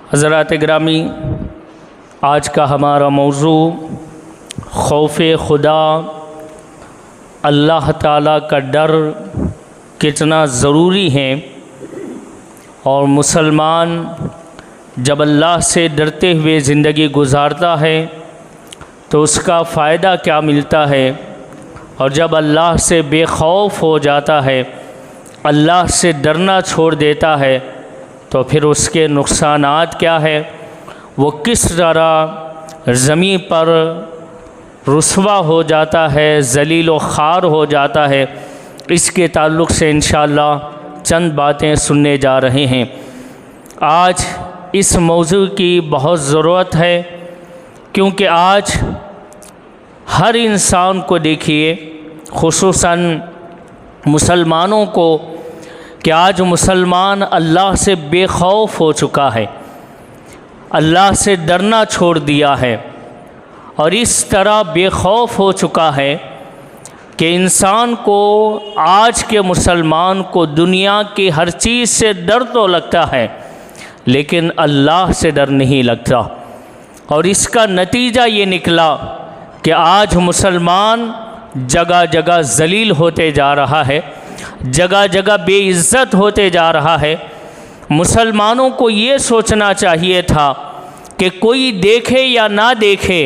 حضرات گرامی، آج کا ہمارا موضوع خوف خدا، اللہ تعالیٰ کا ڈر کتنا ضروری ہے، اور مسلمان جب اللہ سے ڈرتے ہوئے زندگی گزارتا ہے تو اس کا فائدہ کیا ملتا ہے، اور جب اللہ سے بے خوف ہو جاتا ہے، اللہ سے ڈرنا چھوڑ دیتا ہے، تو پھر اس کے نقصانات کیا ہے، وہ کس طرح زمین پر رسوا ہو جاتا ہے، ذلیل و خوار ہو جاتا ہے، اس کے تعلق سے انشاءاللہ چند باتیں سننے جا رہے ہیں۔ آج اس موضوع کی بہت ضرورت ہے، کیونکہ آج ہر انسان کو دیکھیے، خصوصاً مسلمانوں کو، کہ آج مسلمان اللہ سے بے خوف ہو چکا ہے، اللہ سے ڈرنا چھوڑ دیا ہے، اور اس طرح بے خوف ہو چکا ہے کہ انسان کو، آج کے مسلمان کو دنیا کی ہر چیز سے ڈر تو لگتا ہے لیکن اللہ سے ڈر نہیں لگتا، اور اس کا نتیجہ یہ نکلا کہ آج مسلمان جگہ جگہ ذلیل ہوتے جا رہا ہے، جگہ جگہ بے عزت ہوتے جا رہا ہے۔ مسلمانوں کو یہ سوچنا چاہیے تھا کہ کوئی دیکھے یا نہ دیکھے،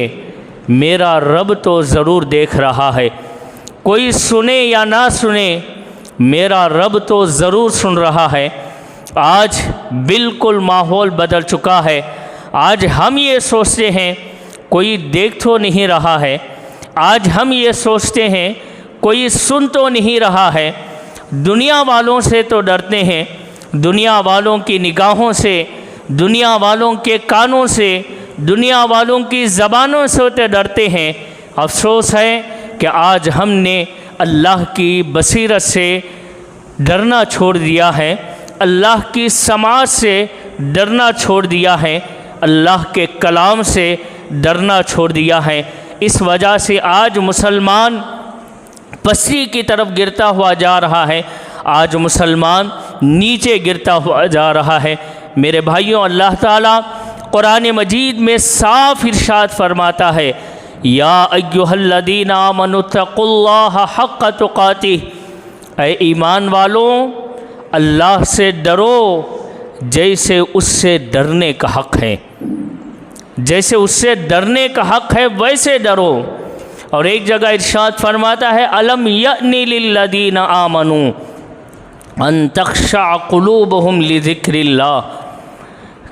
میرا رب تو ضرور دیکھ رہا ہے، کوئی سنے یا نہ سنے، میرا رب تو ضرور سن رہا ہے۔ آج بالکل ماحول بدل چکا ہے، آج ہم یہ سوچتے ہیں کوئی دیکھ تو نہیں رہا ہے، آج ہم یہ سوچتے ہیں کوئی سن تو نہیں رہا ہے، دنیا والوں سے تو ڈرتے ہیں، دنیا والوں کی نگاہوں سے، دنیا والوں کے کانوں سے، دنیا والوں کی زبانوں سے تو ڈرتے ہیں۔ افسوس ہے کہ آج ہم نے اللہ کی بصیرت سے ڈرنا چھوڑ دیا ہے، اللہ کی سماعت سے ڈرنا چھوڑ دیا ہے، اللہ کے کلام سے ڈرنا چھوڑ دیا ہے۔ اس وجہ سے آج مسلمان پستی کی طرف گرتا ہوا جا رہا ہے، آج مسلمان نیچے گرتا ہوا جا رہا ہے۔ میرے بھائیوں، اللہ تعالیٰ قرآن مجید میں صاف ارشاد فرماتا ہے، یا ایھا الذین آمنوا اتقوا اللہ حق تقاتہ، اے ایمان والوں، اللہ سے ڈرو جیسے اس سے ڈرنے کا حق ہے، جیسے اس سے ڈرنے کا حق ہے ویسے ڈرو۔ اور ایک جگہ ارشاد فرماتا ہے، الم یأن للذین آمنوا ان تخشع قلوبہم لذکر اللہ،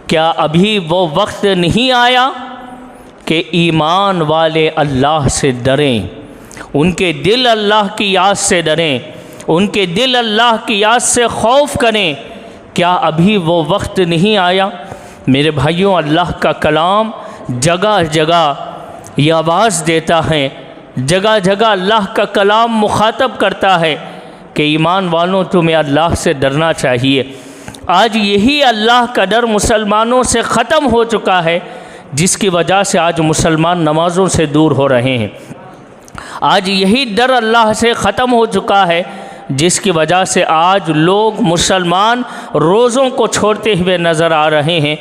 کیا ابھی وہ وقت نہیں آیا کہ ایمان والے اللہ سے ڈریں، ان کے دل اللہ کی یاد سے ڈریں، ان کے دل اللہ کی یاد سے خوف کریں؟ کیا ابھی وہ وقت نہیں آیا؟ میرے بھائیوں، اللہ کا کلام جگہ جگہ یہ آواز دیتا ہے، جگہ جگہ اللہ کا کلام مخاطب کرتا ہے کہ ایمان والوں، تمہیں اللہ سے ڈرنا چاہیے۔ آج یہی اللہ کا ڈر مسلمانوں سے ختم ہو چکا ہے، جس کی وجہ سے آج مسلمان نمازوں سے دور ہو رہے ہیں۔ آج یہی ڈر اللہ سے ختم ہو چکا ہے، جس کی وجہ سے آج لوگ، مسلمان، روزوں کو چھوڑتے ہوئے نظر آ رہے ہیں۔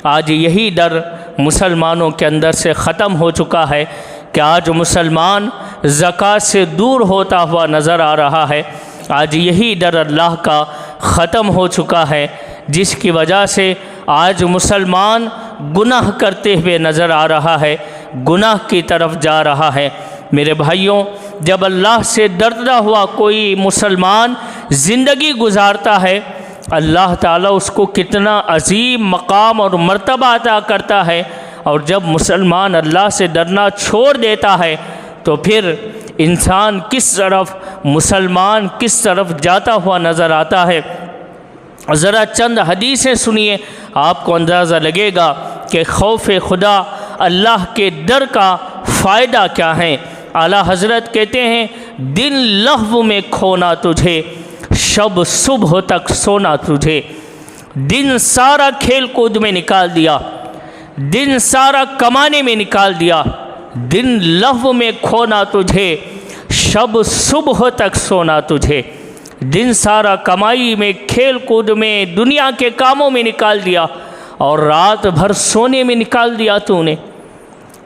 آج یہی ڈر مسلمانوں کے اندر سے ختم ہو چکا ہے کہ آج مسلمان زکوٰۃ سے دور ہوتا ہوا نظر آ رہا ہے۔ آج یہی ڈر اللہ کا ختم ہو چکا ہے، جس کی وجہ سے آج مسلمان گناہ کرتے ہوئے نظر آ رہا ہے، گناہ کی طرف جا رہا ہے۔ میرے بھائیوں، جب اللہ سے ڈرتا ہوا کوئی مسلمان زندگی گزارتا ہے، اللہ تعالیٰ اس کو کتنا عظیم مقام اور مرتبہ عطا کرتا ہے، اور جب مسلمان اللہ سے ڈرنا چھوڑ دیتا ہے تو پھر انسان کس طرف، مسلمان کس طرف جاتا ہوا نظر آتا ہے۔ ذرا چند حدیثیں سنیے، آپ کو اندازہ لگے گا کہ خوف خدا، اللہ کے ڈر کا فائدہ کیا ہے۔ اعلیٰ حضرت کہتے ہیں، دن لہو میں کھونا تجھے، شب صبح تک سونا تجھے۔ دن سارا کھیل کود میں نکال دیا، دن سارا کمانے میں نکال دیا، دن لہو میں کھونا تجھے، شب صبح تک سونا تجھے۔ دن سارا کمائی میں، کھیل کود میں، دنیا کے کاموں میں نکال دیا، اور رات بھر سونے میں نکال دیا تو نے۔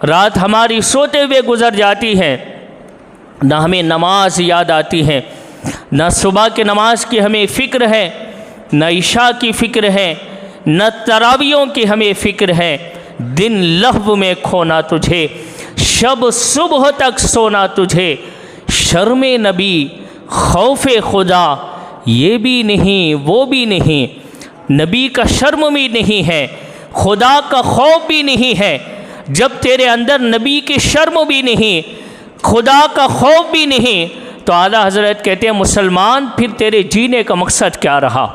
رات ہماری سوتے ہوئے گزر جاتی ہے، نہ ہمیں نماز یاد آتی ہے، نہ صبح کی نماز کی ہمیں فکر ہے، نہ عشاء کی فکر ہے، نہ تراویحوں کی ہمیں فکر ہے۔ دن لہو میں کھونا تجھے، شب صبح تک سونا تجھے، شرم نبی خوف خدا یہ بھی نہیں وہ بھی نہیں۔ نبی کا شرم بھی نہیں ہے، خدا کا خوف بھی نہیں ہے۔ جب تیرے اندر نبی کی شرم بھی نہیں، خدا کا خوف بھی نہیں، تو اعلیٰ حضرت کہتے ہیں مسلمان پھر تیرے جینے کا مقصد کیا رہا؟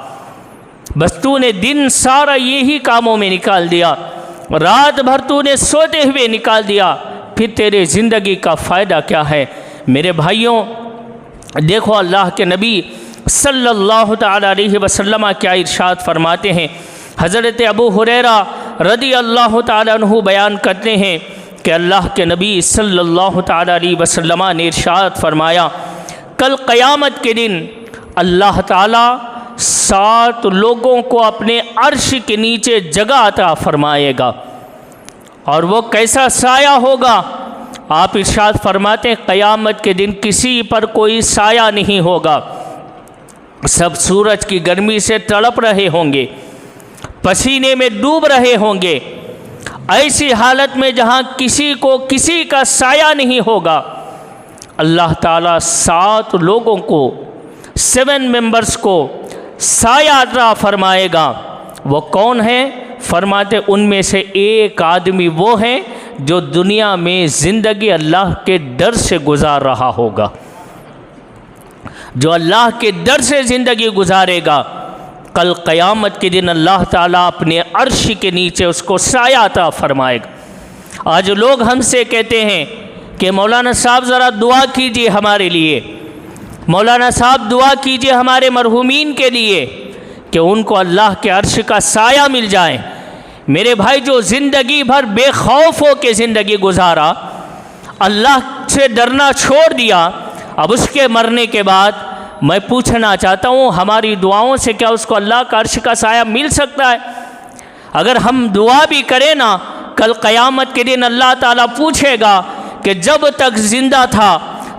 بس تو نے دن سارا یہی کاموں میں نکال دیا، رات بھر تو نے سوتے ہوئے نکال دیا، پھر تیرے زندگی کا فائدہ کیا ہے؟ میرے بھائیوں دیکھو اللہ کے نبی صلی اللہ تعالیٰ علیہ وسلم کیا ارشاد فرماتے ہیں۔ حضرت ابو ہریرہ رضی اللہ تعالیٰ عنہ بیان کرتے ہیں کہ اللہ کے نبی صلی اللہ تعالیٰ علیہ وسلم نے ارشاد فرمایا کل قیامت کے دن اللہ تعالیٰ 7 لوگوں کو اپنے عرش کے نیچے جگہ عطا فرمائے گا، اور وہ کیسا سایہ ہوگا؟ آپ ارشاد فرماتے ہیں قیامت کے دن کسی پر کوئی سایہ نہیں ہوگا، سب سورج کی گرمی سے تڑپ رہے ہوں گے، پسینے میں ڈوب رہے ہوں گے، ایسی حالت میں جہاں کسی کو کسی کا سایہ نہیں ہوگا۔ اللہ تعالیٰ 7 لوگوں کو 7 ممبرز کو سایہ عطا فرمائے گا۔ وہ کون ہیں؟ فرماتے ان میں سے ایک آدمی وہ ہے جو دنیا میں زندگی اللہ کے ڈر سے گزار رہا ہوگا، جو اللہ کے ڈر سے زندگی گزارے گا، کل قیامت کے دن اللہ تعالیٰ اپنے عرش کے نیچے اس کو سایہ عطا فرمائے گا۔ آج لوگ ہم سے کہتے ہیں کہ مولانا صاحب ذرا دعا کیجئے ہمارے لیے، مولانا صاحب دعا کیجئے ہمارے مرحومین کے لیے کہ ان کو اللہ کے عرش کا سایہ مل جائے۔ میرے بھائی جو زندگی بھر بے خوف ہو کے زندگی گزارا، اللہ سے ڈرنا چھوڑ دیا، اب اس کے مرنے کے بعد میں پوچھنا چاہتا ہوں ہماری دعاؤں سے کیا اس کو اللہ کا عرش کا سایہ مل سکتا ہے؟ اگر ہم دعا بھی کریں نا، کل قیامت کے دن اللہ تعالیٰ پوچھے گا کہ جب تک زندہ تھا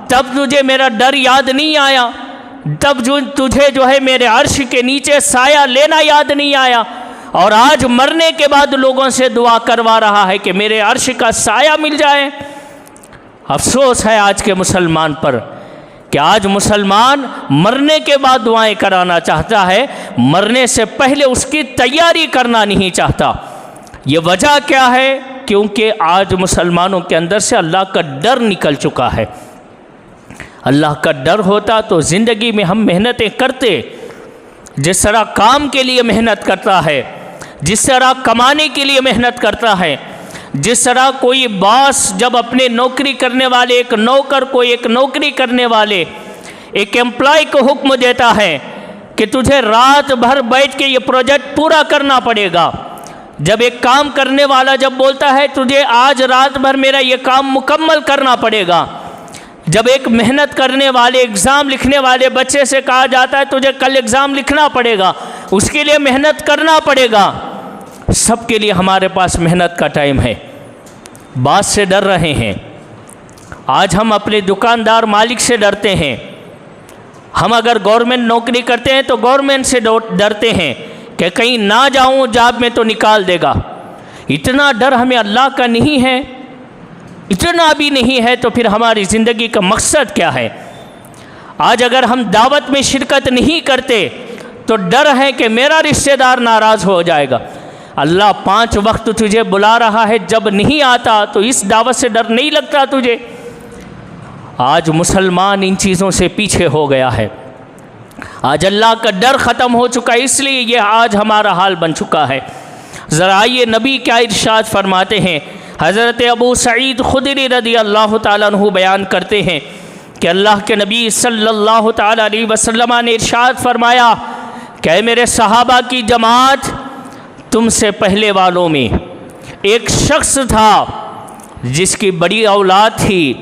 تب تجھے میرا ڈر یاد نہیں آیا، تب تجھے جو ہے میرے عرش کے نیچے سایہ لینا یاد نہیں آیا، اور آج مرنے کے بعد لوگوں سے دعا کروا رہا ہے کہ میرے عرش کا سایہ مل جائے۔ افسوس ہے آج کے مسلمان پر کہ آج مسلمان مرنے کے بعد دعائیں کرانا چاہتا ہے، مرنے سے پہلے اس کی تیاری کرنا نہیں چاہتا۔ یہ وجہ کیا ہے؟ کیونکہ آج مسلمانوں کے اندر سے اللہ کا ڈر نکل چکا ہے۔ اللہ کا ڈر ہوتا تو زندگی میں ہم محنتیں کرتے، جس طرح کام کے لیے محنت کرتا ہے، جس طرح کمانے کے لیے محنت کرتا ہے، جس طرح کوئی باس جب اپنے نوکری کرنے والے ایک نوکر کو، ایک نوکری کرنے والے ایک امپلائی کو حکم دیتا ہے کہ تجھے رات بھر بیٹھ کے یہ پروجیکٹ پورا کرنا پڑے گا، جب ایک کام کرنے والا جب بولتا ہے تجھے آج رات بھر میرا یہ کام مکمل کرنا پڑے گا، جب ایک محنت کرنے والے ایگزام لکھنے والے بچے سے کہا جاتا ہے تجھے کل ایگزام لکھنا پڑے گا، اس کے لیے محنت کرنا پڑے گا، سب کے لیے ہمارے پاس محنت کا ٹائم ہے۔ بات سے ڈر رہے ہیں، آج ہم اپنے دکاندار مالک سے ڈرتے ہیں، ہم اگر گورنمنٹ نوکری کرتے ہیں تو گورنمنٹ سے ڈرتے ہیں کہ کہیں نہ جاؤں جاب میں تو نکال دے گا۔ اتنا ڈر ہمیں اللہ کا نہیں ہے، اتنا بھی نہیں ہے تو پھر ہماری زندگی کا مقصد کیا ہے؟ آج اگر ہم دعوت میں شرکت نہیں کرتے تو ڈر ہے کہ میرا رشتہ دار ناراض ہو جائے گا۔ اللہ 5 وقت تجھے بلا رہا ہے، جب نہیں آتا تو اس دعوت سے ڈر نہیں لگتا تجھے؟ آج مسلمان ان چیزوں سے پیچھے ہو گیا ہے، آج اللہ کا ڈر ختم ہو چکا ہے، اس لیے یہ آج ہمارا حال بن چکا ہے۔ ذرا آئیے نبی کیا ارشاد فرماتے ہیں۔ حضرت ابو سعید خدری رضی اللہ تعالیٰ عنہ بیان کرتے ہیں کہ اللہ کے نبی صلی اللہ تعالیٰ علیہ وسلم نے ارشاد فرمایا کہ اے میرے صحابہ کی جماعت، تم سے پہلے والوں میں ایک شخص تھا جس کی بڑی اولاد تھی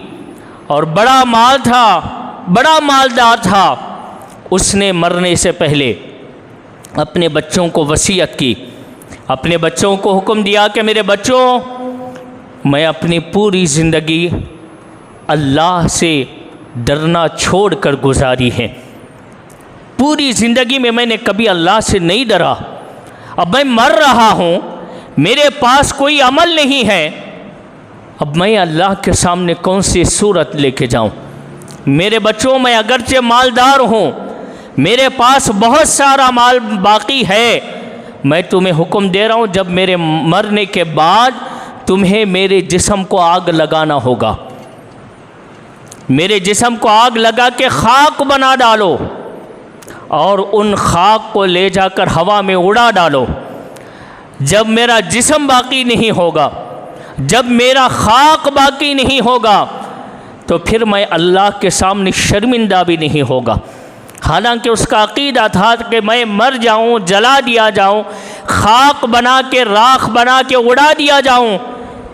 اور بڑا مال تھا، بڑا مالدار تھا، اس نے مرنے سے پہلے اپنے بچوں کو وصیت کی اپنے بچوں کو حکم دیا کہ میرے بچوں، میں اپنی پوری زندگی اللہ سے ڈرنا چھوڑ کر گزاری ہے۔ پوری زندگی میں نے کبھی اللہ سے نہیں ڈرا۔ اب میں مر رہا ہوں، میرے پاس کوئی عمل نہیں ہے، اب میں اللہ کے سامنے کون سی صورت لے کے جاؤں؟ میرے بچوں، میں اگرچہ مالدار ہوں، میرے پاس بہت سارا مال باقی ہے، میں تمہیں حکم دے رہا ہوں جب میرے مرنے کے بعد تمہیں میرے جسم کو آگ لگانا ہوگا، میرے جسم کو آگ لگا کے خاک بنا ڈالو اور ان خاک کو لے جا کر ہوا میں اڑا ڈالو۔ جب میرا جسم باقی نہیں ہوگا، جب میرا خاک باقی نہیں ہوگا، تو پھر میں اللہ کے سامنے شرمندہ بھی نہیں ہوگا۔ حالانکہ اس کا عقیدہ تھا کہ میں مر جاؤں، جلا دیا جاؤں، خاک بنا کے، راکھ بنا کے اڑا دیا جاؤں،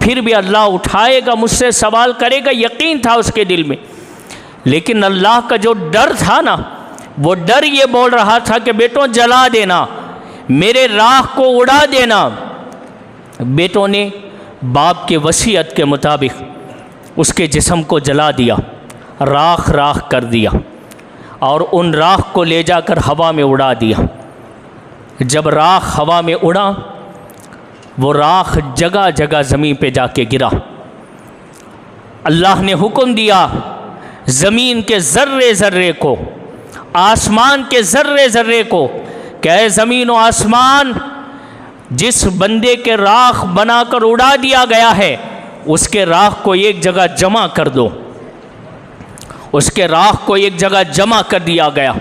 پھر بھی اللہ اٹھائے گا، مجھ سے سوال کرے گا، یقین تھا اس کے دل میں۔ لیکن اللہ کا جو ڈر تھا نا، وہ ڈر یہ بول رہا تھا کہ بیٹوں جلا دینا، میرے راکھ کو اڑا دینا۔ بیٹوں نے باپ کے وصیت کے مطابق اس کے جسم کو جلا دیا، راکھ راکھ کر دیا، اور ان راکھ کو لے جا کر ہوا میں اڑا دیا۔ جب راکھ ہوا میں اڑا، وہ راکھ جگہ جگہ زمین پہ جا کے گرا۔ اللہ نے حکم دیا زمین کے ذرے ذرے کو، آسمان کے ذرے ذرے کو کہ اے زمین و آسمان، جس بندے کے راکھ بنا کر اڑا دیا گیا ہے اس کے راکھ کو ایک جگہ جمع کر دو۔ اس کے راکھ کو ایک جگہ جمع کر دیا گیا۔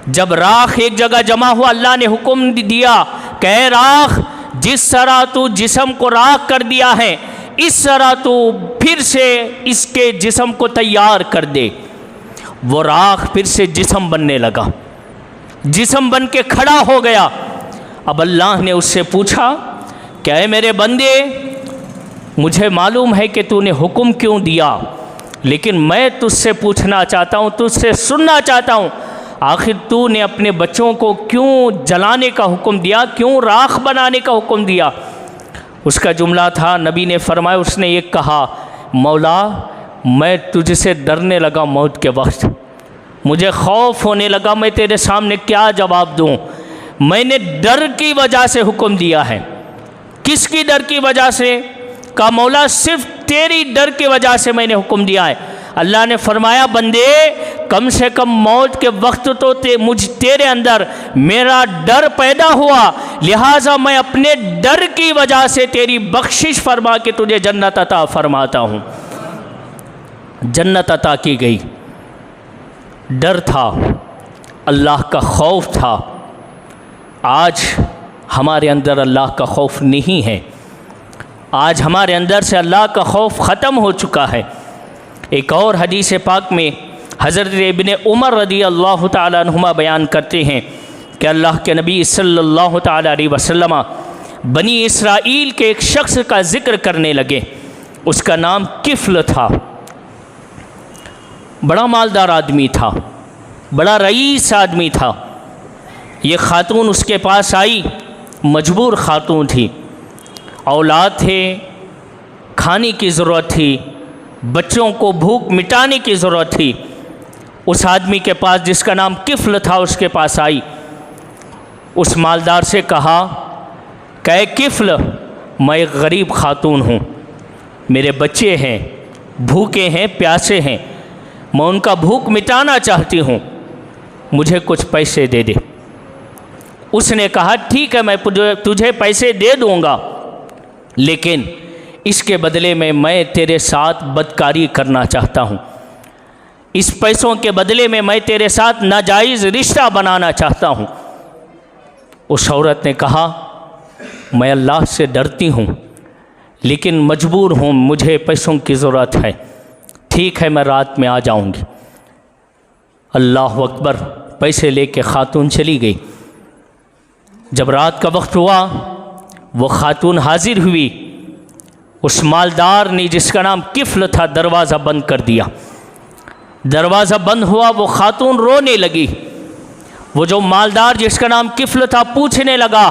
جب راکھ ایک جگہ جمع ہوا، اللہ نے حکم دیا کہ اے راکھ، جس طرح تو جسم کو راکھ کر دیا ہے، اس طرح تو پھر سے اس کے جسم کو تیار کر دے۔ وہ راکھ پھر سے جسم بننے لگا، جسم بن کے کھڑا ہو گیا۔ اب اللہ نے اس سے پوچھا کہ اے میرے بندے، مجھے معلوم ہے کہ تو نے حکم کیوں دیا، لیکن میں تجھ سے پوچھنا چاہتا ہوں، تجھ سے سننا چاہتا ہوں، آخر تو نے اپنے بچوں کو کیوں جلانے کا حکم دیا، کیوں راکھ بنانے کا حکم دیا؟ اس کا جملہ تھا، نبی نے فرمایا، اس نے یہ کہا، مولا میں تجھ سے ڈرنے لگا موت کے وقت، مجھے خوف ہونے لگا، میں تیرے سامنے کیا جواب دوں؟ میں نے ڈر کی وجہ سے حکم دیا ہے۔ کس کی ڈر کی وجہ سے؟ کہا مولا صرف تیری ڈر کی وجہ سے میں نے حکم دیا ہے۔ اللہ نے فرمایا بندے، کم سے کم موت کے وقت تو تیرے اندر میرا ڈر پیدا ہوا، لہٰذا میں اپنے ڈر کی وجہ سے تیری بخشش فرما کے تجھے جنت عطا فرماتا ہوں۔ جنت عطا کی گئی۔ ڈر تھا، اللہ کا خوف تھا۔ آج ہمارے اندر اللہ کا خوف نہیں ہے، آج ہمارے اندر سے اللہ کا خوف ختم ہو چکا ہے۔ ایک اور حدیث پاک میں حضرت ابن عمر رضی اللہ تعالیٰ عنہما بیان کرتے ہیں کہ اللہ کے نبی صلی اللہ تعالیٰ علیہ وسلم بنی اسرائیل کے ایک شخص کا ذکر کرنے لگے۔ اس کا نام کفل تھا، بڑا مالدار آدمی تھا، بڑا رئیس آدمی تھا۔ یہ خاتون اس کے پاس آئی، مجبور خاتون تھی، اولاد تھے، کھانے کی ضرورت تھی، بچوں کو بھوک مٹانے کی ضرورت تھی۔ اس آدمی کے پاس جس کا نام کفل تھا، اس کے پاس آئی، اس مالدار سے کہا کہ اے کفل، میں ایک غریب خاتون ہوں، میرے بچے ہیں، بھوکے ہیں، پیاسے ہیں، میں ان کا بھوک مٹانا چاہتی ہوں، مجھے کچھ پیسے دے دے۔ اس نے کہا ٹھیک ہے، میں تجھے پیسے دے دوں گا، لیکن اس کے بدلے میں تیرے ساتھ بدکاری کرنا چاہتا ہوں، اس پیسوں کے بدلے میں تیرے ساتھ ناجائز رشتہ بنانا چاہتا ہوں۔ اس عورت نے کہا میں اللہ سے ڈرتی ہوں، لیکن مجبور ہوں، مجھے پیسوں کی ضرورت ہے، ٹھیک ہے میں رات میں آ جاؤں گی۔ اللہ اکبر، پیسے لے کے خاتون چلی گئی۔ جب رات کا وقت ہوا، وہ خاتون حاضر ہوئی، اس مالدار نے جس کا نام کفل تھا دروازہ بند کر دیا۔ دروازہ بند ہوا، وہ خاتون رونے لگی۔ وہ جو مالدار جس کا نام کفل تھا پوچھنے لگا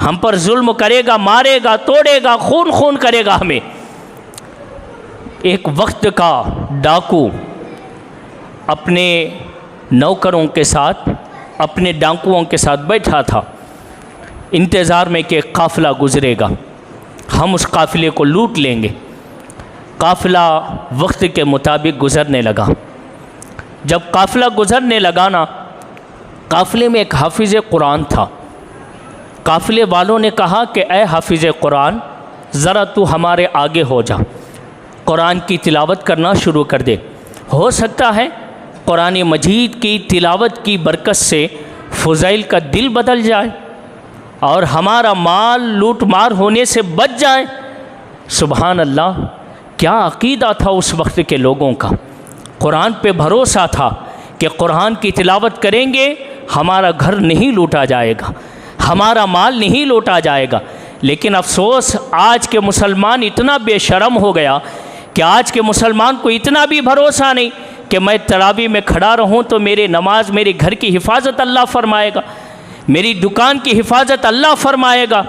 ہم پر ظلم کرے گا، مارے گا، توڑے گا، خون خون کرے گا ہمیں۔ ایک وقت کا ڈاکو اپنے نوکروں کے ساتھ، اپنے ڈاکوؤں کے ساتھ بیٹھا تھا انتظار میں کہ قافلہ گزرے گا، ہم اس قافلے کو لوٹ لیں گے۔ قافلہ وقت کے مطابق گزرنے لگا۔ جب قافلہ گزرنے لگا نا، قافلے میں ایک حافظ قرآن تھا۔ قافلے والوں نے کہا کہ اے حافظ قرآن، ذرا تو ہمارے آگے ہو جا، قرآن کی تلاوت کرنا شروع کر دے، ہو سکتا ہے قرآن مجید کی تلاوت کی برکت سے فضیل کا دل بدل جائے اور ہمارا مال لوٹ مار ہونے سے بچ جائے۔ سبحان اللہ، کیا عقیدہ تھا اس وقت کے لوگوں کا! قرآن پہ بھروسہ تھا کہ قرآن کی تلاوت کریں گے ہمارا گھر نہیں لوٹا جائے گا، ہمارا مال نہیں لوٹا جائے گا۔ لیکن افسوس، آج کے مسلمان اتنا بے شرم ہو گیا کہ آج کے مسلمان کو اتنا بھی بھروسہ نہیں کہ میں تراویح میں کھڑا رہوں تو میرے نماز، میرے گھر کی حفاظت اللہ فرمائے گا، میری دکان کی حفاظت اللہ فرمائے گا،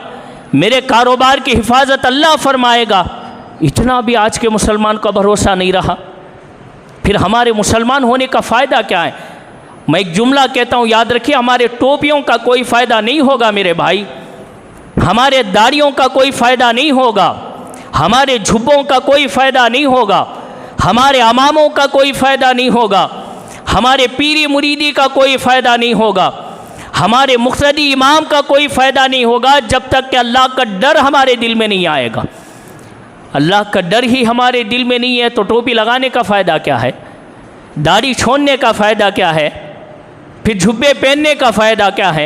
میرے کاروبار کی حفاظت اللہ فرمائے گا۔ اتنا بھی آج کے مسلمان کا بھروسہ نہیں رہا۔ پھر ہمارے مسلمان ہونے کا فائدہ کیا ہے؟ میں ایک جملہ کہتا ہوں، یاد رکھیے، ہمارے ٹوپیوں کا کوئی فائدہ نہیں ہوگا میرے بھائی، ہمارے داڑھیوں کا کوئی فائدہ نہیں ہوگا، ہمارے جھبوں کا کوئی فائدہ نہیں ہوگا، ہمارے اماموں کا کوئی فائدہ نہیں ہوگا، ہمارے پیری مریدی کا کوئی فائدہ نہیں ہوگا، ہمارے مقتدی امام کا کوئی فائدہ نہیں ہوگا، جب تک کہ اللہ کا ڈر ہمارے دل میں نہیں آئے گا۔ اللہ کا ڈر ہی ہمارے دل میں نہیں ہے تو ٹوپی لگانے کا فائدہ کیا ہے؟ داڑھی چھوڑنے کا فائدہ کیا ہے؟ پھر جھبے پہننے کا فائدہ کیا ہے؟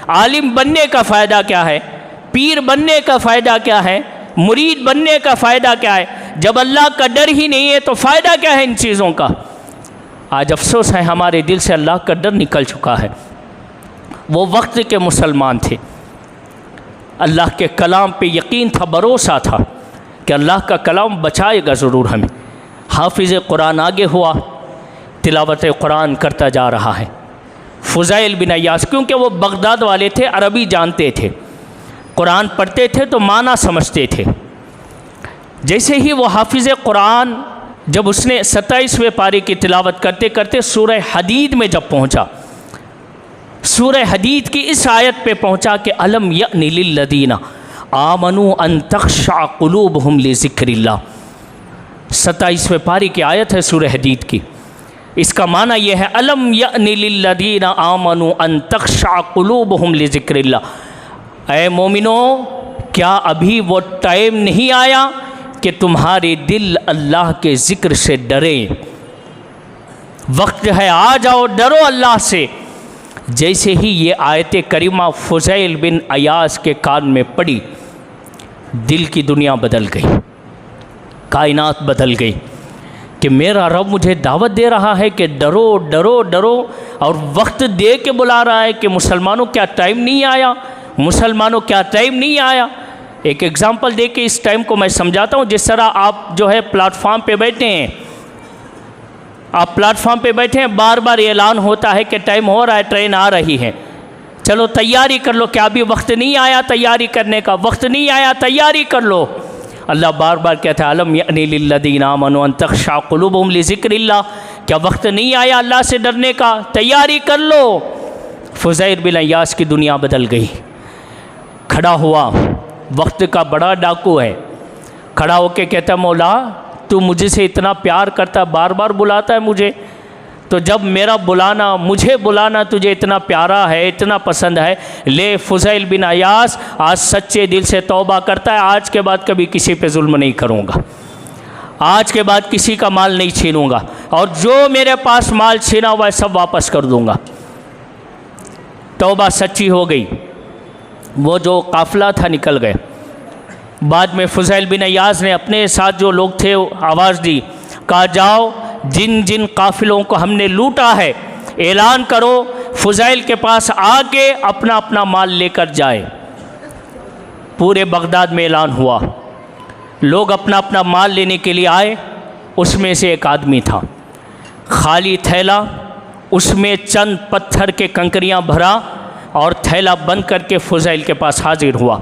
عالم بننے کا فائدہ کیا ہے؟ پیر بننے کا فائدہ کیا ہے؟ مرید بننے کا فائدہ کیا ہے؟ جب اللہ کا ڈر ہی نہیں ہے تو فائدہ کیا ہے ان چیزوں کا؟ آج افسوس ہے ہمارے دل سے اللہ کا ڈر نکل چکا ہے۔ وہ وقت کے مسلمان تھے، اللہ کے کلام پہ یقین تھا، بھروسہ تھا کہ اللہ کا کلام بچائے گا ضرور ہمیں۔ حافظ قرآن آگے ہوا، تلاوت قرآن کرتا جا رہا ہے۔ فضیل بن عیاض، کیونکہ وہ بغداد والے تھے، عربی جانتے تھے، قرآن پڑھتے تھے تو معنی سمجھتے تھے۔ جیسے ہی وہ حافظ قرآن، جب اس نے 27ویں پارے کی تلاوت کرتے کرتے سورہ حدید میں جب پہنچا، سورہ حدید کی اس آیت پہ پہنچا کہ الم یأن للذین آمنوا ان تخشع قلوبہم لذکر اللہ، 27ویں پارے کی آیت ہے سورہ حدید کی۔ اس کا معنی یہ ہے الم یأن للذین آمنوا ان تخشع قلوبہم لذکر اللہ، اے مومنو، کیا ابھی وہ ٹائم نہیں آیا کہ تمہارے دل اللہ کے ذکر سے ڈرے؟ وقت ہے، آ جاؤ، ڈرو اللہ سے۔ جیسے ہی یہ آیت کریمہ فضیل بن عیاض کے کان میں پڑی، دل کی دنیا بدل گئی، کائنات بدل گئی کہ میرا رب مجھے دعوت دے رہا ہے کہ ڈرو ڈرو ڈرو، اور وقت دے کے بلا رہا ہے کہ مسلمانوں کیا ٹائم نہیں آیا، مسلمانوں کیا ٹائم نہیں آیا۔ ایک ایگزامپل دے کے اس ٹائم کو میں سمجھاتا ہوں۔ جس طرح آپ جو ہے پلیٹ فارم پہ بیٹھے ہیں، آپ پلیٹ فارم پہ بیٹھے ہیں، بار بار اعلان ہوتا ہے کہ ٹائم ہو رہا ہے، ٹرین آ رہی ہے، چلو تیاری کر لو۔ کیا ابھی وقت نہیں آیا تیاری کرنے کا؟ وقت نہیں آیا، تیاری کر لو۔ اللہ بار بار کہتا ہے الم یأن للذین آمنوا ان تخشع قلوبہم لذکر اللہ، کیا وقت نہیں آیا اللہ سے ڈرنے کا؟ تیاری کر لو۔ فضیل بن عیاض کی دنیا بدل گئی۔ کھڑا ہوا، وقت کا بڑا ڈاکو ہے، کھڑا ہو کے کہتا مولا تو مجھے سے اتنا پیار کرتا، بار بار بلاتا ہے مجھے، تو جب میرا بلانا، مجھے بلانا تجھے اتنا پیارا ہے، اتنا پسند ہے، لے فضیل بن عیاض آج سچے دل سے توبہ کرتا ہے، آج کے بعد کبھی کسی پہ ظلم نہیں کروں گا، آج کے بعد کسی کا مال نہیں چھینوں گا، اور جو میرے پاس مال چھینا ہوا ہے سب واپس کر دوں گا۔ توبہ سچی ہو گئی، وہ جو قافلہ تھا نکل گئے۔ بعد میں فضیل بن عیاض نے اپنے ساتھ جو لوگ تھے آواز دی، کہا جاؤ جن جن قافلوں کو ہم نے لوٹا ہے اعلان کرو، فضیل کے پاس آ کے اپنا اپنا مال لے کر جائے۔ پورے بغداد میں اعلان ہوا، لوگ اپنا اپنا مال لینے کے لیے آئے۔ اس میں سے ایک آدمی تھا، خالی تھیلا، اس میں چند پتھر کے کنکریاں بھرا، اور تھیلا بند کر کے فضیل کے پاس حاضر ہوا۔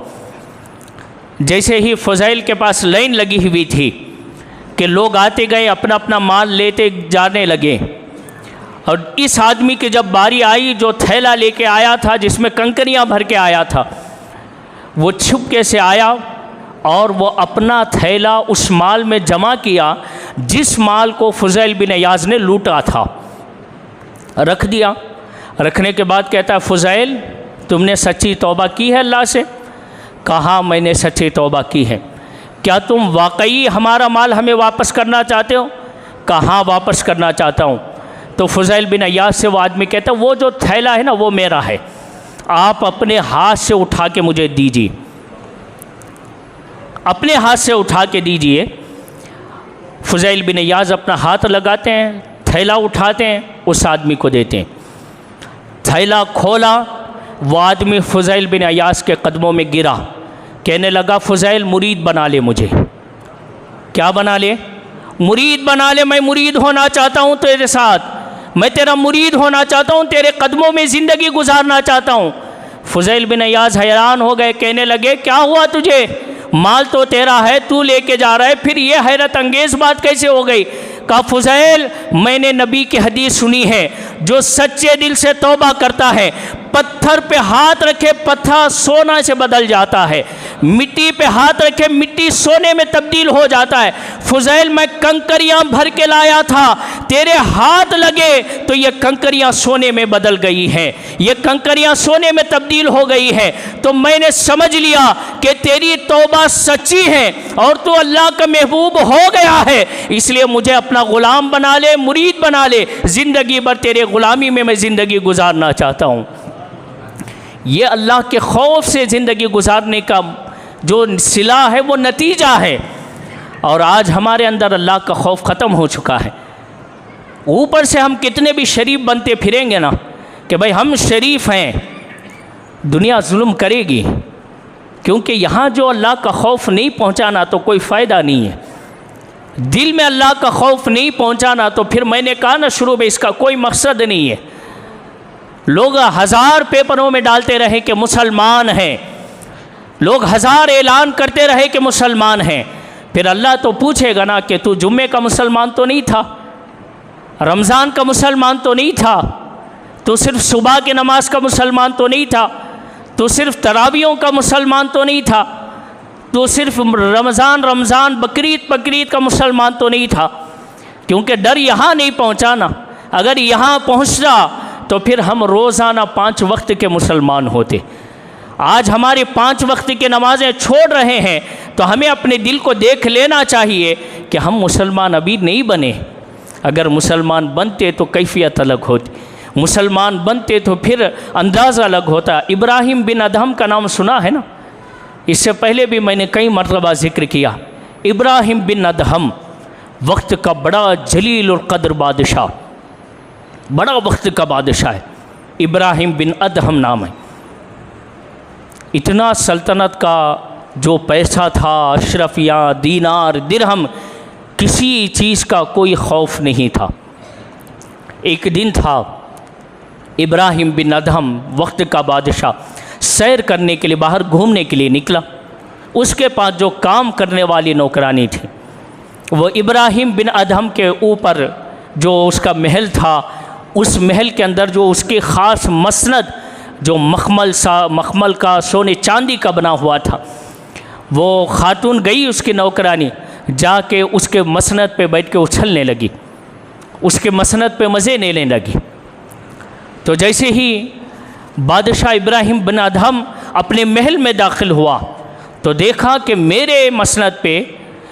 جیسے ہی فضیل کے پاس لائن لگی ہوئی تھی کہ لوگ آتے گئے اپنا اپنا مال لیتے جانے لگے، اور اس آدمی کی جب باری آئی جو تھیلا لے کے آیا تھا جس میں کنکریاں بھر کے آیا تھا، وہ چھپکے سے آیا اور وہ اپنا تھیلا اس مال میں جمع کیا جس مال کو فضیل بن عیاض نے لوٹا تھا، رکھ دیا۔ رکھنے کے بعد کہتا ہے فضیل تم نے سچی توبہ کی ہے اللہ سے؟ کہا میں نے سچی توبہ کی ہے۔ کیا تم واقعی ہمارا مال ہمیں واپس کرنا چاہتے ہو؟ کہاں واپس کرنا چاہتا ہوں۔ تو فضیل بن عیاض سے وہ آدمی کہتا ہے وہ جو تھیلا ہے نا وہ میرا ہے، آپ اپنے ہاتھ سے اٹھا کے مجھے دیجیے، اپنے ہاتھ سے اٹھا کے دیجیے۔ فضیل بن عیاض اپنا ہاتھ لگاتے ہیں، تھیلا اٹھاتے ہیں، اس آدمی کو دیتے ہیں۔ تھیلا کھولا، وہ آدمی فضیل بن عیاض کے قدموں میں گرا، کہنے لگا فضیل مرید بنا لے مجھے۔ کیا بنا لے؟ مرید بنا لے، میں مرید ہونا چاہتا ہوں تیرے ساتھ، میں تیرا مرید ہونا چاہتا ہوں، تیرے قدموں میں زندگی گزارنا چاہتا ہوں۔ فضیل بن عیاض حیران ہو گئے، کہنے لگے کیا ہوا تجھے؟ مال تو تیرا ہے، تو لے کے جا رہا ہے، پھر یہ حیرت انگیز بات کیسے ہو گئی؟ کہا فضیل میں نے نبی کی حدیث سنی ہے، جو سچے دل سے توبہ کرتا ہے پتھر پہ ہاتھ رکھے پتھر سونا سے بدل جاتا ہے، مٹی پہ ہاتھ رکھے مٹی سونے میں تبدیل ہو جاتا ہے۔ فضیل میں کنکریاں بھر کے لایا تھا، تیرے ہاتھ لگے تو یہ کنکریاں سونے میں بدل گئی ہیں، یہ کنکریاں سونے میں تبدیل ہو گئی ہیں، تو میں نے سمجھ لیا کہ تیری توبہ سچی ہے اور تو اللہ کا محبوب ہو گیا ہے، اس لیے مجھے اپنا غلام بنا لے، مرید بنا لے، زندگی بھر تیرے غلامی میں زندگی گزارنا چاہتا ہوں۔ یہ اللہ کے خوف سے زندگی گزارنے کا جو صلہ ہے وہ نتیجہ ہے، اور آج ہمارے اندر اللہ کا خوف ختم ہو چکا ہے۔ اوپر سے ہم کتنے بھی شریف بنتے پھریں گے نا کہ بھائی ہم شریف ہیں، دنیا ظلم کرے گی، کیونکہ یہاں جو اللہ کا خوف نہیں پہنچانا تو کوئی فائدہ نہیں ہے، دل میں اللہ کا خوف نہیں پہنچانا تو پھر میں نے کہا نا شروع میں اس کا کوئی مقصد نہیں ہے۔ لوگ ہزار پیپروں میں ڈالتے رہے کہ مسلمان ہیں، لوگ ہزار اعلان کرتے رہے کہ مسلمان ہیں، پھر اللہ تو پوچھے گا نا کہ تو جمعے کا مسلمان تو نہیں تھا، رمضان کا مسلمان تو نہیں تھا، تو صرف صبح کی نماز کا مسلمان تو نہیں تھا، تو صرف تراویحوں کا مسلمان تو نہیں تھا، تو صرف رمضان بقرعید کا مسلمان تو نہیں تھا، کیونکہ ڈر یہاں نہیں پہنچانا، اگر یہاں پہنچنا تو پھر ہم روزانہ 5 وقت کے مسلمان ہوتے۔ آج ہماری 5 وقت کی نمازیں چھوڑ رہے ہیں تو ہمیں اپنے دل کو دیکھ لینا چاہیے کہ ہم مسلمان ابھی نہیں بنے، اگر مسلمان بنتے تو کیفیت الگ ہوتی، مسلمان بنتے تو پھر انداز الگ ہوتا۔ ابراہیم بن ادہم کا نام سنا ہے نا، اس سے پہلے بھی میں نے کئی مرتبہ ذکر کیا۔ ابراہیم بن ادہم وقت کا بڑا جلیل القدر بادشاہ، بڑا وقت کا بادشاہ ہے، ابراہیم بن ادہم نام ہے۔ اتنا سلطنت کا جو پیسہ تھا، اشرفیاں، دینار، درہم، کسی چیز کا کوئی خوف نہیں تھا۔ ایک دن تھا، ابراہیم بن ادہم وقت کا بادشاہ سیر کرنے کے لیے باہر گھومنے کے لیے نکلا، اس کے پاس جو کام کرنے والی نوکرانی تھی وہ ابراہیم بن ادہم کے اوپر جو اس کا محل تھا، اس محل کے اندر جو اس کی خاص مسند جو مخمل کا سونے چاندی کا بنا ہوا تھا، وہ خاتون گئی اس کی نوکرانی، جا کے اس کے مسند پہ بیٹھ کے اچھلنے لگی، اس کے مسند پہ مزے لینے لگی۔ تو جیسے ہی بادشاہ ابراہیم بن ادہم اپنے محل میں داخل ہوا تو دیکھا کہ میرے مسند پہ،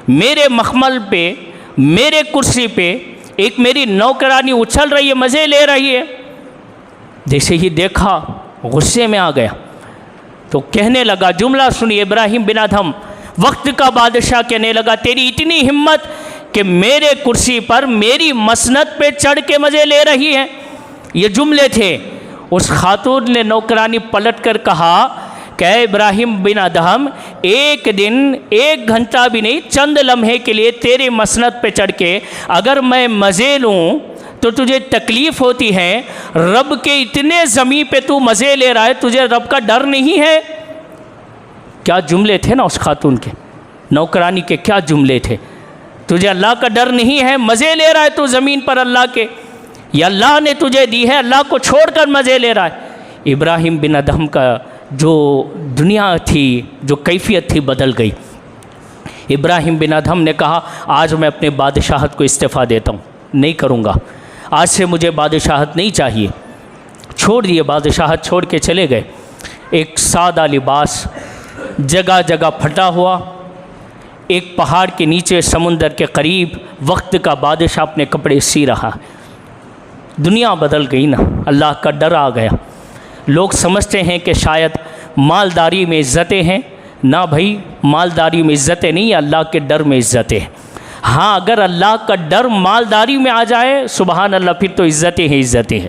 میرے مخمل پہ، میرے کرسی پہ ایک میری نوکرانی اچھل رہی ہے، مزے لے رہی ہے۔ جیسے ہی دیکھا غصے میں آ گیا تو کہنے لگا، جملہ سنی ابراہیم بن ادہم وقت کا بادشاہ کہنے لگا، تیری اتنی ہمت کہ میرے کرسی پر میری مسند پہ چڑھ کے مزے لے رہی ہے۔ یہ جملے تھے۔ اس خاتون نے نوکرانی پلٹ کر کہا کہ اے ابراہیم بن ادہم، ایک دن 1 گھنٹہ بھی نہیں، چند لمحے کے لیے تیرے مسند پہ چڑھ کے اگر میں مزے لوں تو تجھے تکلیف ہوتی ہے، رب کے اتنے زمین پہ تو مزے لے رہا ہے، تجھے رب کا ڈر نہیں ہے؟ کیا جملے تھے نا اس خاتون کے، نوکرانی کے کیا جملے تھے، تجھے اللہ کا ڈر نہیں ہے؟ مزے لے رہا ہے تو زمین پر اللہ کے، یا اللہ نے تجھے دی ہے، اللہ کو چھوڑ کر مزے لے رہا ہے۔ ابراہیم بن ادہم کا جو دنیا تھی، جو کیفیت تھی، بدل گئی۔ ابراہیم بن ادہم نے کہا آج میں اپنے بادشاہت کو استعفیٰ دیتا ہوں، نہیں کروں گا، آج سے مجھے بادشاہت نہیں چاہیے۔ چھوڑ دیے، بادشاہت چھوڑ کے چلے گئے۔ ایک سادہ لباس، جگہ جگہ پھٹا ہوا، ایک پہاڑ کے نیچے سمندر کے قریب وقت کا بادشاہ اپنے کپڑے سی رہا۔ دنیا بدل گئی نا، اللہ کا ڈر آ گیا۔ لوگ سمجھتے ہیں کہ شاید مالداری میں عزتیں ہیں، نہ بھائی، مالداری میں عزتیں نہیں، اللہ کے ڈر میں عزتیں ہیں۔ ہاں اگر اللہ کا ڈر مالداری میں آ جائے، سبحان اللہ، پھر تو عزتیں ہیں، عزتیں ہیں۔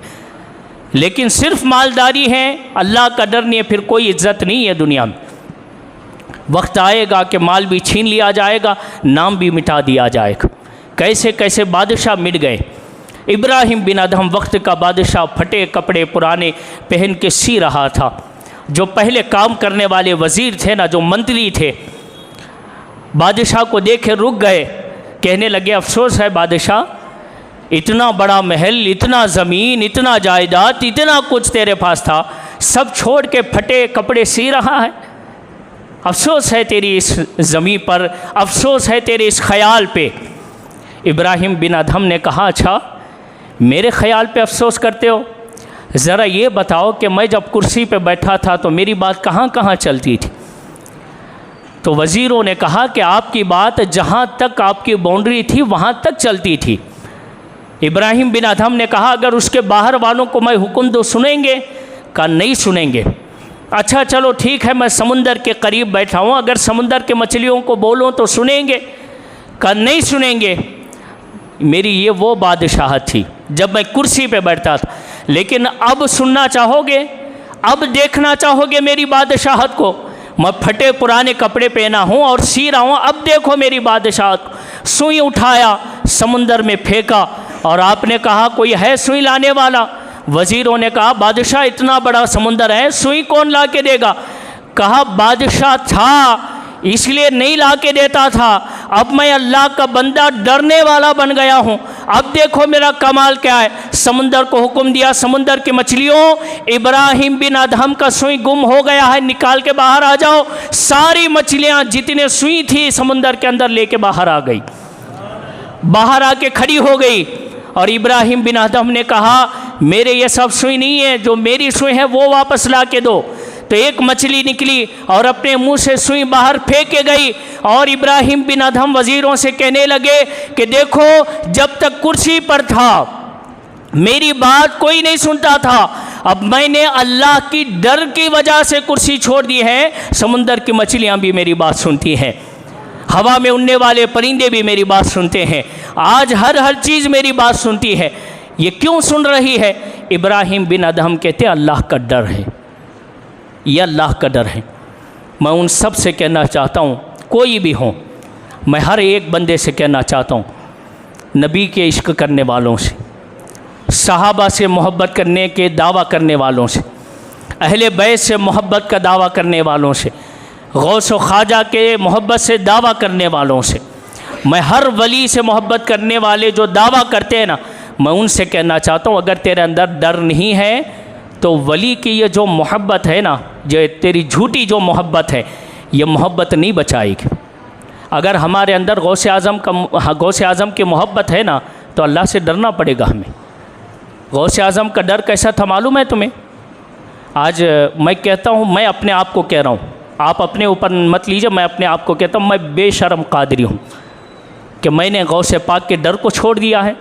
لیکن صرف مالداری ہے، اللہ کا ڈر نہیں ہے، پھر کوئی عزت نہیں ہے دنیا میں۔ وقت آئے گا کہ مال بھی چھین لیا جائے گا، نام بھی مٹا دیا جائے گا۔ کیسے کیسے بادشاہ مٹ گئے۔ ابراہیم بن ادہم وقت کا بادشاہ پھٹے کپڑے پرانے پہن کے سی رہا تھا۔ جو پہلے کام کرنے والے وزیر تھے نا، جو منتری تھے، بادشاہ کو دیکھے رک گئے، کہنے لگے افسوس ہے بادشاہ، اتنا بڑا محل، اتنا زمین، اتنا جائیداد، اتنا کچھ تیرے پاس تھا، سب چھوڑ کے پھٹے کپڑے سی رہا ہے۔ افسوس ہے تیری اس زمین پر، افسوس ہے تیرے اس خیال پہ۔ ابراہیم بن ادہم نے کہا اچھا میرے خیال پہ افسوس کرتے ہو؟ ذرا یہ بتاؤ کہ میں جب کرسی پہ بیٹھا تھا تو میری بات کہاں کہاں چلتی تھی؟ تو وزیروں نے کہا کہ آپ کی بات جہاں تک آپ کی باؤنڈری تھی وہاں تک چلتی تھی۔ ابراہیم بن ادہم نے کہا اگر اس کے باہر والوں کو میں حکم دوں سنیں گے؟ کہا نہیں سنیں گے۔ اچھا چلو ٹھیک ہے، میں سمندر کے قریب بیٹھا ہوں، اگر سمندر کے مچھلیوں کو بولوں تو سنیں گے؟ کہا نہیں سنیں گے۔ میری یہ وہ بادشاہت تھی جب میں کرسی پہ بیٹھتا تھا، لیکن اب سننا چاہو گے؟ اب دیکھنا چاہو گے میری بادشاہت کو؟ میں پھٹے پرانے کپڑے پہنا ہوں اور سی رہا ہوں، اب دیکھو میری بادشاہت کو۔ سوئی اٹھایا، سمندر میں پھینکا، اور آپ نے کہا کوئی ہے سوئی لانے والا؟ وزیروں نے کہا بادشاہ اتنا بڑا سمندر ہے، سوئی کون لا کے دے گا؟ کہا بادشاہ تھا اس لیے نہیں لا کے دیتا تھا، اب میں اللہ کا بندہ ڈرنے والا بن گیا ہوں، اب دیکھو میرا کمال کیا ہے۔ سمندر کو حکم دیا، سمندر کی مچھلیوں ابراہیم بن ادہم کا سوئی گم ہو گیا ہے، نکال کے باہر آ جاؤ۔ ساری مچھلیاں جتنے سوئی تھی سمندر کے اندر لے کے باہر آ گئی، باہر آ کے کھڑی ہو گئی۔ اور ابراہیم بن ادہم نے کہا میرے یہ سب سوئی نہیں ہے، جو میری سوئی ہے وہ واپس لا کے دو۔ تو ایک مچھلی نکلی اور اپنے منہ سے سوئی باہر پھینک کے گئی، اور ابراہیم بن ادہم وزیروں سے کہنے لگے کہ دیکھو جب تک کرسی پر تھا میری بات کوئی نہیں سنتا تھا، اب میں نے اللہ کی ڈر کی وجہ سے کرسی چھوڑ دی ہے، سمندر کی مچھلیاں بھی میری بات سنتی ہیں، ہوا میں اڑنے والے پرندے بھی میری بات سنتے ہیں، آج ہر چیز میری بات سنتی ہے۔ یہ کیوں سن رہی ہے؟ ابراہیم بن ادہم کہتے اللہ کا ڈر ہے، یہ اللہ کا ڈر ہے۔ میں ان سب سے کہنا چاہتا ہوں، کوئی بھی ہوں، میں ہر ایک بندے سے کہنا چاہتا ہوں، نبی کے عشق کرنے والوں سے، صحابہ سے محبت کرنے کے دعویٰ کرنے والوں سے، اہل بیت سے محبت کا دعویٰ کرنے والوں سے، غوث و خواجہ کے محبت سے دعویٰ کرنے والوں سے، میں ہر ولی سے محبت کرنے والے جو دعویٰ کرتے ہیں نا، میں ان سے کہنا چاہتا ہوں اگر تیرے اندر ڈر نہیں ہے تو ولی کی یہ جو محبت ہے نا، جو تیری جھوٹی جو محبت ہے، یہ محبت نہیں بچائے گی۔ اگر ہمارے اندر غوث اعظم کی محبت ہے نا تو اللہ سے ڈرنا پڑے گا ہمیں۔ غوث اعظم کا ڈر کیسا تھا معلوم ہے تمہیں؟ آج میں کہتا ہوں، میں اپنے آپ کو کہہ رہا ہوں، آپ اپنے اوپر مت لیجیے، میں اپنے آپ کو کہتا ہوں میں بے شرم قادری ہوں کہ میں نے غوث پاک کے ڈر کو چھوڑ دیا ہے۔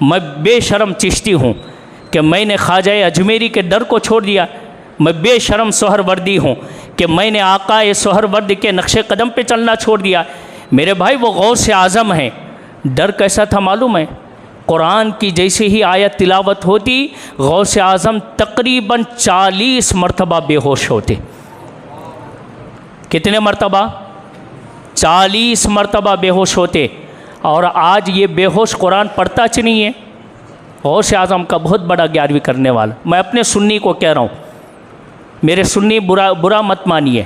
میں بے شرم چشتی ہوں کہ میں نے خواجہ اجمیری کے ڈر کو چھوڑ دیا۔ میں بے شرم سہر وردی ہوں کہ میں نے آقا سہر ورد کے نقش قدم پہ چلنا چھوڑ دیا۔ میرے بھائی وہ غوث اعظم ہیں، ڈر کیسا تھا معلوم ہے؟ قرآن کی جیسے ہی آیت تلاوت ہوتی غوث اعظم تقریباً 40 مرتبہ بے ہوش ہوتے۔ کتنے مرتبہ؟ 40 مرتبہ بے ہوش ہوتے۔ اور آج یہ بے ہوش قرآن پڑھتا چ نہیں ہے، غوث اعظم کا بہت بڑا 11ویں کرنے والا. میں اپنے سنی کو کہہ رہا ہوں, میرے سنی برا مت مانیے,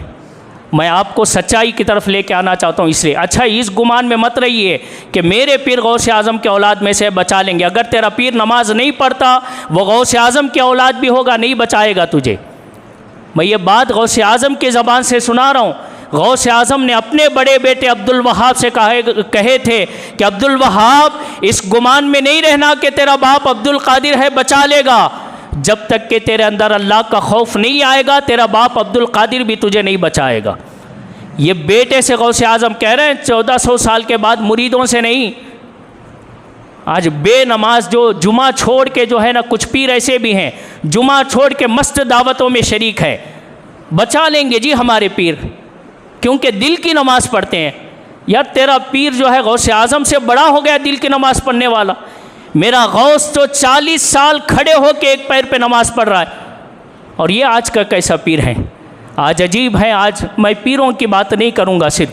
میں آپ کو سچائی کی طرف لے کے آنا چاہتا ہوں. اس لیے اچھا اس گمان میں مت رہیے کہ میرے پیر غوث اعظم کے اولاد میں سے بچا لیں گے. اگر تیرا پیر نماز نہیں پڑھتا وہ غوث اعظم کی اولاد بھی ہوگا, نہیں بچائے گا تجھے. میں یہ بات غوث اعظم کی زبان سے سنا رہا ہوں. غوث اعظم نے اپنے بڑے بیٹے عبد الوہاب سے کہے تھے کہ عبد الوہاب اس گمان میں نہیں رہنا کہ تیرا باپ عبد القادر ہے بچا لے گا. جب تک کہ تیرے اندر اللہ کا خوف نہیں آئے گا تیرا باپ عبد القادر بھی تجھے نہیں بچائے گا. یہ بیٹے سے غوث اعظم کہہ رہے ہیں, 1400 سال کے بعد مریدوں سے نہیں. آج بے نماز جو جمعہ چھوڑ کے جو ہے نا, کچھ پیر ایسے بھی ہیں جمعہ چھوڑ کے مست دعوتوں میں شریک ہے. بچا لیں گے جی ہمارے پیر, کیونکہ دل کی نماز پڑھتے ہیں. یار تیرا پیر جو ہے غوث اعظم سے بڑا ہو گیا دل کی نماز پڑھنے والا. میرا غوث تو 40 سال کھڑے ہو کے ایک پیر پہ نماز پڑھ رہا ہے, اور یہ آج کا کیسا پیر ہے. آج عجیب ہے. آج میں پیروں کی بات نہیں کروں گا صرف,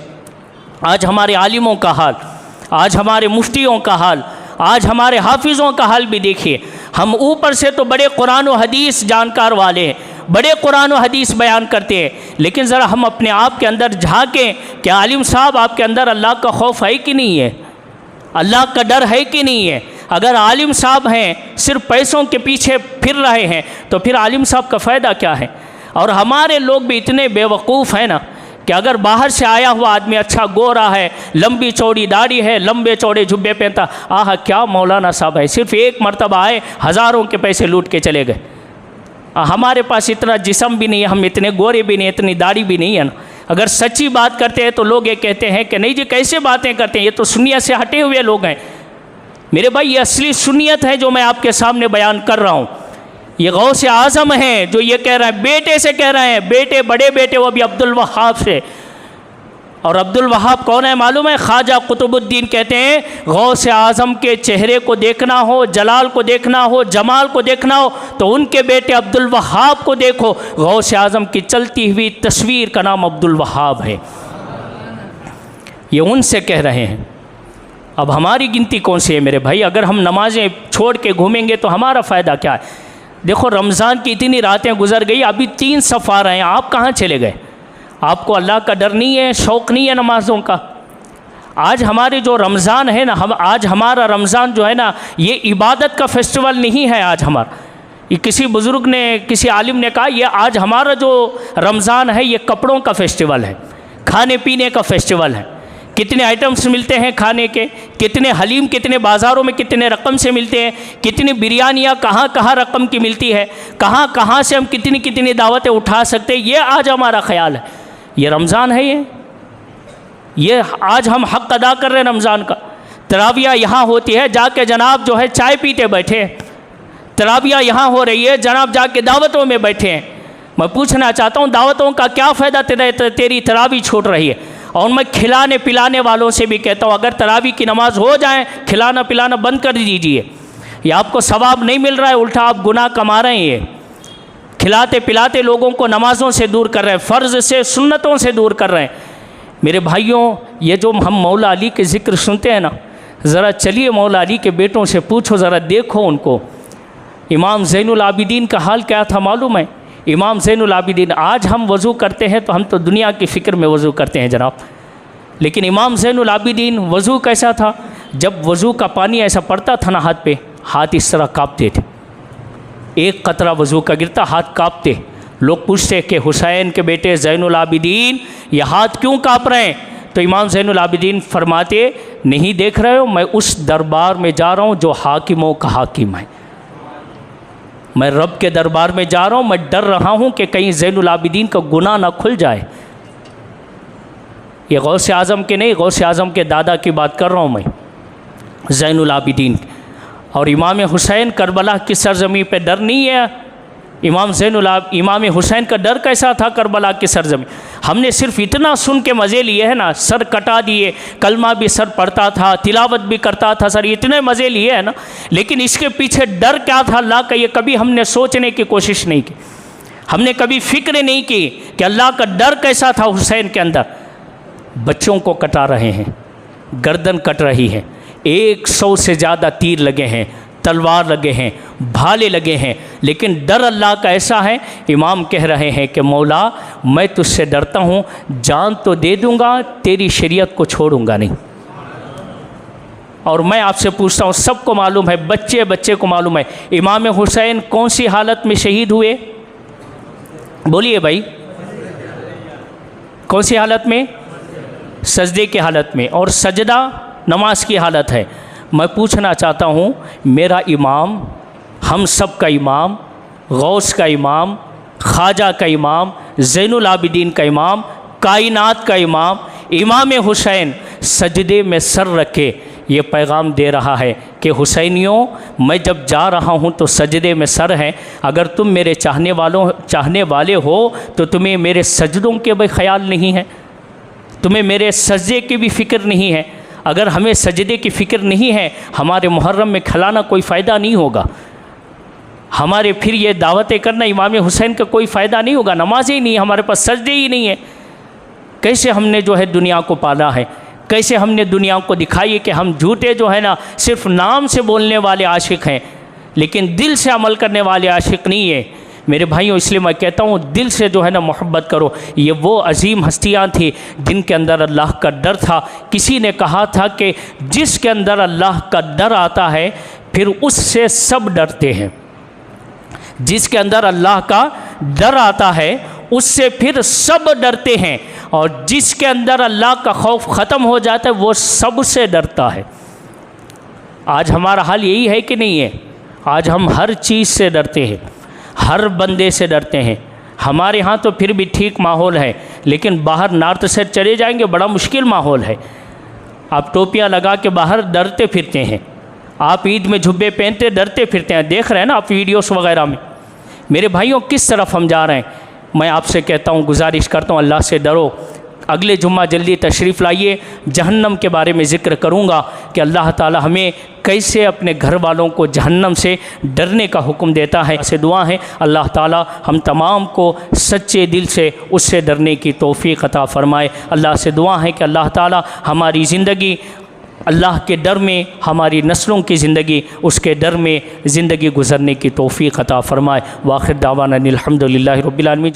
آج ہمارے عالموں کا حال, آج ہمارے مفتیوں کا حال, آج ہمارے حافظوں کا حال بھی دیکھیے. ہم اوپر سے تو بڑے قرآن و حدیث جانکار والے ہیں, بڑے قرآن و حدیث بیان کرتے ہیں, لیکن ذرا ہم اپنے آپ کے اندر جھانکیں کہ عالم صاحب آپ کے اندر اللہ کا خوف ہے کہ نہیں ہے, اللہ کا ڈر ہے کہ نہیں ہے. اگر عالم صاحب ہیں صرف پیسوں کے پیچھے پھر رہے ہیں تو پھر عالم صاحب کا فائدہ کیا ہے. اور ہمارے لوگ بھی اتنے بے وقوف ہیں نا کہ اگر باہر سے آیا ہوا آدمی اچھا گورا ہے, لمبی چوڑی داڑھی ہے, لمبے چوڑے جھبے پہنتا, آہا کیا مولانا صاحب ہے, صرف ایک مرتبہ آئے ہزاروں کے پیسے لوٹ کے چلے گئے. ہمارے پاس اتنا جسم بھی نہیں ہے, ہم اتنے گورے بھی نہیں, اتنی داڑھی بھی نہیں ہے نا. اگر سچی بات کرتے ہیں تو لوگ یہ کہتے ہیں کہ نہیں جی کیسے باتیں کرتے ہیں, یہ تو سنیت سے ہٹے ہوئے لوگ ہیں. میرے بھائی یہ اصلی سنیت ہے جو میں آپ کے سامنے بیان کر رہا ہوں. یہ غوث اعظم ہیں جو یہ کہہ رہے ہیں, بیٹے سے کہہ رہے ہیں, بیٹے بڑے بیٹے وہ بھی عبد الوہاب سے. اور عبد الوہاب کون ہے معلوم ہے؟ خواجہ قطب الدین کہتے ہیں غوث اعظم کے چہرے کو دیکھنا ہو, جلال کو دیکھنا ہو, جمال کو دیکھنا ہو تو ان کے بیٹے عبد الوہاب کو دیکھو. غوث اعظم کی چلتی ہوئی تصویر کا نام عبد الوہاب ہے. یہ ان سے کہہ رہے ہیں. اب ہماری گنتی کون سی ہے میرے بھائی؟ اگر ہم نمازیں چھوڑ کے گھومیں گے تو ہمارا فائدہ کیا ہے؟ دیکھو رمضان کی اتنی راتیں گزر گئی, ابھی 3 صف آ رہے ہیں, آپ کہاں چلے گئے؟ آپ کو اللہ کا ڈر نہیں ہے, شوق نہیں ہے نمازوں کا؟ آج ہمارے جو رمضان ہے نا, آج ہمارا رمضان جو ہے نا یہ عبادت کا فیسٹیول نہیں ہے. آج ہمارا یہ کسی بزرگ نے, کسی عالم نے کہا یہ آج ہمارا جو رمضان ہے یہ کپڑوں کا فیسٹیول ہے, کھانے پینے کا فیسٹیول ہے. کتنے آئٹمس ملتے ہیں کھانے کے, کتنے حلیم کتنے بازاروں میں کتنے رقم سے ملتے ہیں, کتنی بریانیاں کہاں کہاں رقم کی ملتی ہے, کہاں کہاں سے ہم کتنی کتنی دعوتیں اٹھا سکتے ہیں. یہ آج ہمارا خیال ہے. یہ رمضان ہے, یہ آج ہم حق ادا کر رہے ہیں رمضان کا. تراویح یہاں ہوتی ہے, جا کے جناب جو ہے چائے پیتے بیٹھے ہیں. تراویح یہاں ہو رہی ہے, جناب جا کے دعوتوں میں بیٹھے ہیں. میں پوچھنا چاہتا ہوں دعوتوں کا کیا فائدہ تیری تراویح چھوٹ رہی ہے؟ اور میں کھلانے پلانے والوں سے بھی کہتا ہوں اگر تراویح کی نماز ہو جائے کھلانا پلانا بند کر دیجئے. یہ آپ کو ثواب نہیں مل رہا ہے, الٹا آپ گناہ کما رہے ہیں. یہ کھلاتے پلاتے لوگوں کو نمازوں سے دور کر رہے ہیں, فرض سے سنتوں سے دور کر رہے ہیں. میرے بھائیوں یہ جو ہم مولا علی کے ذکر سنتے ہیں نا, ذرا چلیے مولا علی کے بیٹوں سے پوچھو, ذرا دیکھو ان کو. امام زین العابدین کا حال کیا تھا معلوم ہے؟ امام زین العابدین, آج ہم وضو کرتے ہیں تو ہم تو دنیا کی فکر میں وضو کرتے ہیں جناب, لیکن امام زین العابدین وضو کیسا تھا؟ جب وضو کا پانی ایسا پڑتا تھا نا ہاتھ پہ, ہاتھ اس طرح کانپتے تھے. ایک قطرہ وضو کا گرتا ہاتھ کانپتے. لوگ پوچھتے کہ حسین کے بیٹے زین العابدین یہ ہاتھ کیوں کانپ رہے ہیں؟ تو امام زین العابدین فرماتے نہیں دیکھ رہے ہو, میں اس دربار میں جا رہا ہوں جو حاکموں کا حاکم ہے. میں رب کے دربار میں جا رہا ہوں, میں ڈر رہا ہوں کہ کہیں زین العابدین کا گناہ نہ کھل جائے. یہ غوث اعظم کے نہیں, غوث اعظم کے دادا کی بات کر رہا ہوں میں, زین العابدین. اور امام حسین کربلا کی سرزمین پہ ڈر نہیں ہے. امام حسین کا ڈر کیسا تھا کربلا کی سرزمین؟ ہم نے صرف اتنا سن کے مزے لیے ہیں نا, سر کٹا دیے, کلمہ بھی سر پڑھتا تھا, تلاوت بھی کرتا تھا سر, اتنے مزے لیے ہیں نا, لیکن اس کے پیچھے ڈر کیا تھا اللہ کا یہ کبھی ہم نے سوچنے کی کوشش نہیں کی. ہم نے کبھی فکر نہیں کی کہ اللہ کا ڈر کیسا تھا حسین کے اندر. بچوں کو کٹا رہے ہیں, گردن کٹ رہی ہے, 100 سے زیادہ تیر لگے ہیں, تلوار لگے ہیں، بھالے لگے ہیں، لیکن ڈر اللہ کا ایسا ہے، امام کہہ رہے ہیں کہ مولا میں تجھ سے ڈرتا ہوں، جان تو دے دوں گا، تیری شریعت کو چھوڑوں گا نہیں۔ اور میں آپ سے پوچھتا ہوں، سب کو معلوم ہے، بچے بچے کو معلوم ہے، امام حسین کون سی حالت میں شہید ہوئے؟ بولیے بھائی، کون سی حالت میں؟ سجدے کی حالت میں، اور سجدہ نماز کی حالت ہے۔ میں پوچھنا چاہتا ہوں، میرا امام، ہم سب کا امام، غوث کا امام، خواجہ کا امام، زین العابدین کا امام، کائنات کا امام، امام حسین سجدے میں سر رکھے یہ پیغام دے رہا ہے کہ حسینیوں، میں جب جا رہا ہوں تو سجدے میں سر ہے، اگر تم میرے چاہنے والے ہو تو تمہیں میرے سجدوں کے بھی خیال نہیں ہے، تمہیں میرے سجدے کی بھی فکر نہیں ہے۔ اگر ہمیں سجدے کی فکر نہیں ہے، ہمارے محرم میں کھلانا کوئی فائدہ نہیں ہوگا، ہمارے پھر یہ دعوتیں کرنا امام حسین کا کوئی فائدہ نہیں ہوگا، نماز ہی نہیں، ہمارے پاس سجدے ہی نہیں ہے۔ کیسے ہم نے جو ہے دنیا کو پالا ہے، کیسے ہم نے دنیا کو دکھائی کہ ہم جھوٹے جو ہے نا صرف نام سے بولنے والے عاشق ہیں، لیکن دل سے عمل کرنے والے عاشق نہیں ہیں۔ میرے بھائیوں، اس لیے میں کہتا ہوں دل سے جو ہے نا محبت کرو۔ یہ وہ عظیم ہستیاں تھیں جن کے اندر اللہ کا ڈر تھا۔ کسی نے کہا تھا کہ جس کے اندر اللہ کا ڈر آتا ہے پھر اس سے سب ڈرتے ہیں، جس کے اندر اللہ کا ڈر آتا ہے اس سے پھر سب ڈرتے ہیں، اور جس کے اندر اللہ کا خوف ختم ہو جاتا ہے وہ سب سے ڈرتا ہے۔ آج ہمارا حال یہی ہے کہ نہیں ہے؟ آج ہم ہر چیز سے ڈرتے ہیں، ہر بندے سے ڈرتے ہیں۔ ہمارے ہاں تو پھر بھی ٹھیک ماحول ہے، لیکن باہر نارتھ سے چلے جائیں گے بڑا مشکل ماحول ہے۔ آپ ٹوپیاں لگا کے باہر ڈرتے پھرتے ہیں، آپ عید میں جھبے پہنتے ڈرتے پھرتے ہیں، دیکھ رہے ہیں نا آپ ویڈیوز وغیرہ میں۔ میرے بھائیوں، کس طرف ہم جا رہے ہیں؟ میں آپ سے کہتا ہوں، گزارش کرتا ہوں، اللہ سے ڈرو۔ اگلے جمعہ جلدی تشریف لائیے، جہنم کے بارے میں ذکر کروں گا کہ اللہ تعالی ہمیں کیسے اپنے گھر والوں کو جہنم سے ڈرنے کا حکم دیتا ہے۔ سے دعا ہے اللہ تعالی ہم تمام کو سچے دل سے اس سے ڈرنے کی توفیق عطا فرمائے۔ اللہ سے دعا ہے کہ اللہ تعالی ہماری زندگی اللہ کے ڈر میں، ہماری نسلوں کی زندگی اس کے ڈر میں زندگی گزرنے کی توفیق عطا فرمائے۔ وآخر دعوانا الحمدللہ رب العالمین۔